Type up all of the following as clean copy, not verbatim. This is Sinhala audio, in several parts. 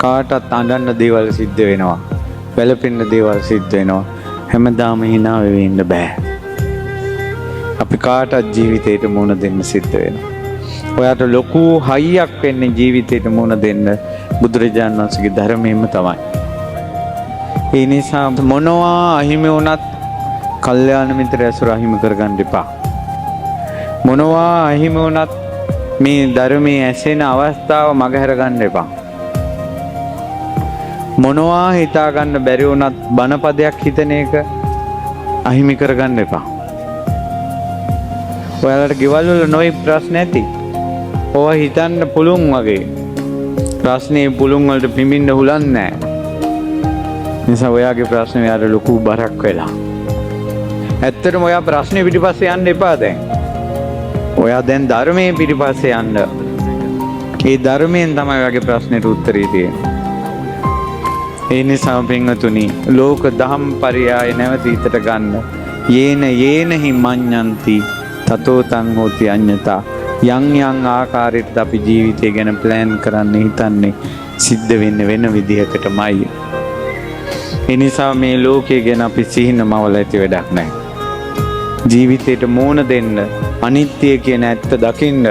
කාටත් අඬන්න දේවල් සිද්ධ වෙනවා. වැළපෙන්න දේවල් සිද්ධ වෙනවා. හැමදාම hina වෙවි ඉන්න බෑ. අපි කාටත් ජීවිතේට මුහුණ දෙන්න සිද්ධ වෙනවා. ඔයාට ලොකු හයියක් වෙන්නේ ජීවිතේට මුහුණ දෙන්න බුදුරජාණන් වහන්සේගේ ධර්මයෙන්ම තමයි. ඒ නිසා මොනවා අහිමි වුණත් කල්යාණ මිත්‍ර ඇසුර අහිමි කරගන්න එපා. මොනවා අහිමි වුණත් මේ ධර්මයේ ඇසෙන අවස්ථාව මගහැර ගන්න එපා. මොනවා හිතා ගන්න බැරි වුණත් බණපදයක් හිතන එක අහිමි කරගන්න එපා. ඔයාලට ගෙවල් වල නොයි ප්‍රශ්න ඇති. ඔය හිතන්න පුළුවන් වගේ. ප්‍රශ්නේ පුළුවන් වලට පිඹින්න හුලන්නේ නැහැ. නිසා ඔයාගේ ප්‍රශ්නේ යාර ලොකු බරක් වෙලා. ඇත්තටම ඔයා ප්‍රශ්නේ පිටිපස්සේ යන්න එපා දැන්. ඔයා දැන් ධර්මයේ පිටිපස්සේ යන්න. ඒ ධර්මයෙන් තමයි ඔයාගේ ප්‍රශ්නෙට උත්තරේ තියෙන්නේ. ඒ නිසා පින්වතුනි ලෝක දහම් පරියාය නැවත හිතට ගන්න. යේන හි මඤ්ඤන්ති තතෝ තං හෝති අඤ්ඤතා. යම් ආකාරයකට අපි ජීවිතය ගැන ප්ලෑන් කරන්න හිතන්නේ සිද්ධ වෙන්නේ වෙන විදිහකටමයි. ඒ නිසා මේ ලෝකය ගැන අපි සිහිනමවල ඇති වැඩක් නැහැ. ජීවිතයට මෝන දෙන්න, අනිත්‍ය කියන ඇත්ත දකින්න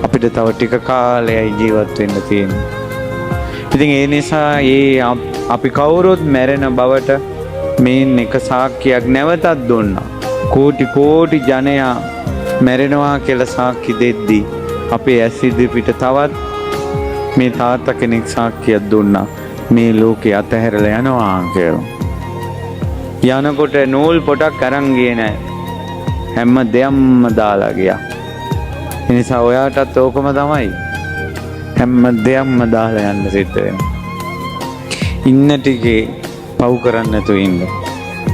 අපිට තව ටික කාලයයි ජීවත් වෙන්න තියෙන්නේ. ඉතින් ඒ නිසා අපි කවුරුත් මැරෙන බවට මේන් එක සාක්කියක් නැවතත් දුන්නා. කෝටි ජනයා මැරෙනවා කියලා සාක්ෂි දෙද්දී අපේ ඇස් ඉදිරිපිට තවත් මේ තාත්තා කෙනෙක් සාක්ෂියක් දුන්නා. මේ ලෝකේ අතහැරලා යනවා කියලා. යනකොට නූල් පොටක් අරන් ගියේ නැහැ. හැම දෙයක්ම දාලා ගියා. ඒ නිසා ඔයාටත් ඕකම තමයි. හැම දෙයක්ම දාලා යන්න සිද්ධ වෙනවා. ඉන්න ටිකේ පව් කරන්න නැතුව ඉන්න.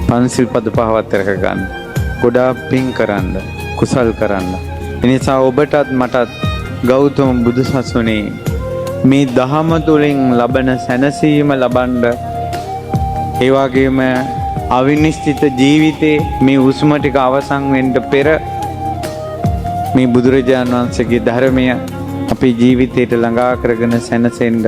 පන්සිල් පද පහවත් රැක ගන්න. ගොඩාක් පින් කරන්න, කුසල් කරන්න. ඒ නිසා ඔබටත් මටත් ගෞතම බුදුසසුනේ මේ දහම තුළින් ලබන සැනසීම ලබන්න, ඒ වගේම අවිනිශ්චිත ජීවිතේ මේ උස්ම ටික අවසන් වෙන්න පෙර මේ බුදුරජාණන් වහන්සේගේ ධර්මය අපේ ජීවිතයට ළඟා කරගෙන සැනසෙන්න